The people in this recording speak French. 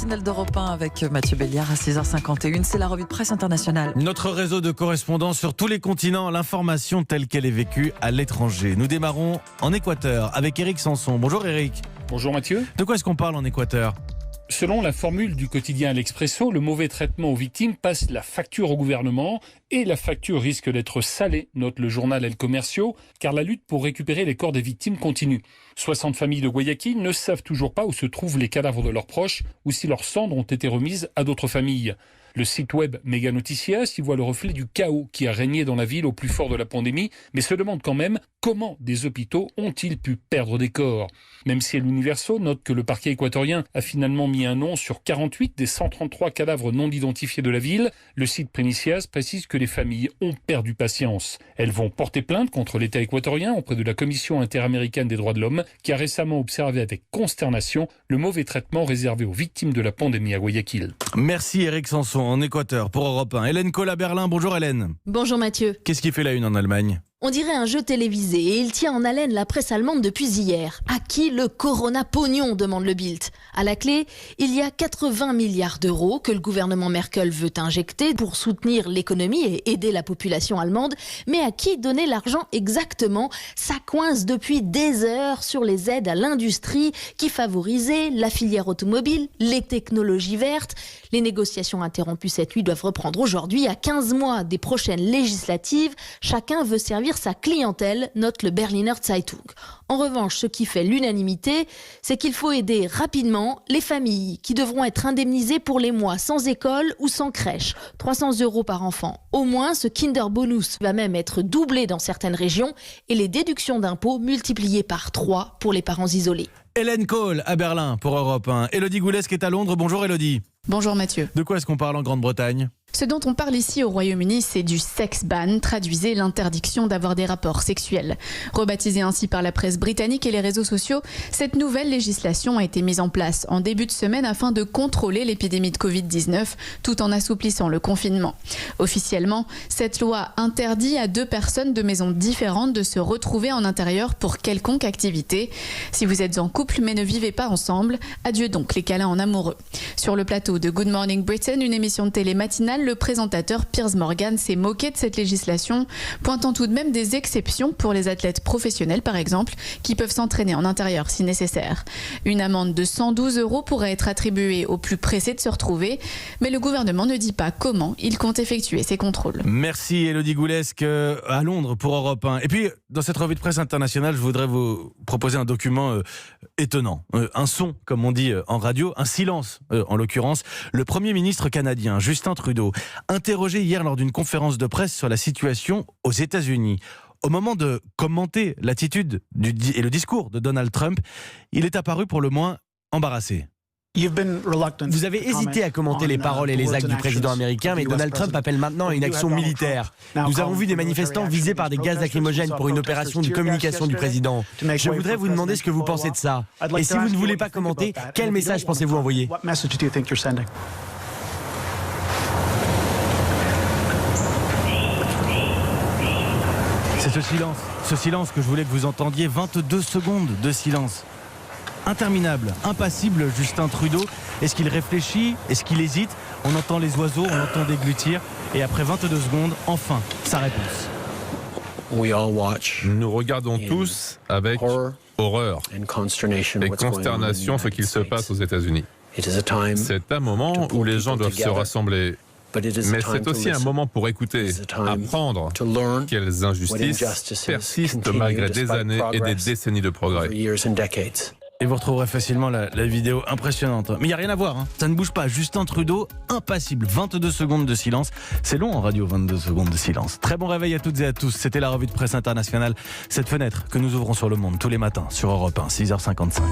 matinale d'Europe 1 avec Mathieu Béliard à 6h51. C'est la revue de presse internationale. Notre réseau de correspondants sur tous les continents, l'information telle qu'elle est vécue à l'étranger. Nous démarrons en Équateur avec Eric Sanson. Bonjour Eric. Bonjour Mathieu. De quoi est-ce qu'on parle en Équateur ? Selon la formule du quotidien L'Expresso, le mauvais traitement aux victimes passe la facture au gouvernement et la facture risque d'être salée, note le journal El Comercio, car la lutte pour récupérer les corps des victimes continue. 60 familles de Guayaquil ne savent toujours pas où se trouvent les cadavres de leurs proches ou si leurs cendres ont été remises à d'autres familles. Le site web Mega Noticias y voit le reflet du chaos qui a régné dans la ville au plus fort de la pandémie, mais se demande quand même comment des hôpitaux ont-ils pu perdre des corps. Même si l'Universo note que le parquet équatorien a finalement mis un nom sur 48 des 133 cadavres non identifiés de la ville, le site Primicias précise que les familles ont perdu patience. Elles vont porter plainte contre l'État équatorien auprès de la Commission interaméricaine des droits de l'homme qui a récemment observé avec consternation le mauvais traitement réservé aux victimes de la pandémie à Guayaquil. Merci Eric Sanson en Équateur pour Europe 1. Hélène Kohl à Berlin. Bonjour Hélène. Bonjour Mathieu. Qu'est-ce qui fait la une en Allemagne ? On dirait un jeu télévisé et il tient en haleine la presse allemande depuis hier. À qui le Corona-pognon, demande le Bild. À la clé, il y a 80 milliards d'euros que le gouvernement Merkel veut injecter pour soutenir l'économie et aider la population allemande. Mais à qui donner l'argent exactement ? Ça coince depuis des heures sur les aides à l'industrie qui favorisaient la filière automobile, les technologies vertes. Les négociations interrompues cette nuit doivent reprendre aujourd'hui. À 15 mois des prochaines législatives, chacun veut servir sa clientèle, note le Berliner Zeitung. En revanche, ce qui fait l'unanimité, c'est qu'il faut aider rapidement les familles qui devront être indemnisées pour les mois sans école ou sans crèche. 300 € par enfant. Au moins, ce Kinderbonus va même être doublé dans certaines régions et les déductions d'impôts multipliées par 3 pour les parents isolés. Hélène Kohl à Berlin pour Europe 1. Élodie Goulesque est à Londres. Bonjour Élodie. Bonjour Mathieu. De quoi est-ce qu'on parle en Grande-Bretagne ? Ce dont on parle ici au Royaume-Uni, c'est du sex ban, traduisez l'interdiction d'avoir des rapports sexuels. Rebaptisée ainsi par la presse britannique et les réseaux sociaux, cette nouvelle législation a été mise en place en début de semaine afin de contrôler l'épidémie de Covid-19 tout en assouplissant le confinement. Officiellement, cette loi interdit à 2 personnes de maisons différentes de se retrouver en intérieur pour quelconque activité. Si vous êtes en couple mais ne vivez pas ensemble, adieu donc les câlins en amoureux. Sur le plateau de Good Morning Britain, une émission de télé matinale, le présentateur Piers Morgan s'est moqué de cette législation, pointant tout de même des exceptions pour les athlètes professionnels par exemple, qui peuvent s'entraîner en intérieur si nécessaire. Une amende de 112 € pourrait être attribuée aux plus pressés de se retrouver, mais le gouvernement ne dit pas comment il compte effectuer ces contrôles. Merci Élodie Goulesque à Londres pour Europe 1. Et puis, dans cette revue de presse internationale, je voudrais vous proposer un document étonnant. Un son, comme on dit en radio, un silence en l'occurrence. Le Premier ministre canadien, Justin Trudeau, interrogé hier lors d'une conférence de presse sur la situation aux États-Unis. Au moment de commenter l'attitude et le discours de Donald Trump, il est apparu pour le moins embarrassé. Vous avez hésité à commenter les paroles et les actes du président américain, mais Donald Trump appelle maintenant à une action militaire. Nous avons vu des manifestants visés par des gaz lacrymogènes pour une opération de communication du président. Je voudrais vous demander ce que vous pensez de ça. Et si vous ne voulez pas commenter, quel message pensez-vous envoyer ? C'est ce silence que je voulais que vous entendiez. 22 secondes de silence. Interminable, impassible Justin Trudeau. Est-ce qu'il réfléchit ? Est-ce qu'il hésite ? On entend les oiseaux, on entend déglutir. Et après 22 secondes, enfin, sa réponse. Nous regardons tous avec horreur et consternation ce qu'il se passe aux États-Unis. C'est un moment où les gens doivent se rassembler. Mais c'est aussi un moment pour écouter, apprendre quelles injustices persistent malgré des années et des décennies de progrès. Et vous retrouverez facilement la vidéo impressionnante. Mais il n'y a rien à voir, hein. Ça ne bouge pas. Justin Trudeau, impassible. 22 secondes de silence. C'est long en radio, 22 secondes de silence. Très bon réveil à toutes et à tous. C'était la revue de presse internationale. Cette fenêtre que nous ouvrons sur le monde tous les matins sur Europe 1, 6h55.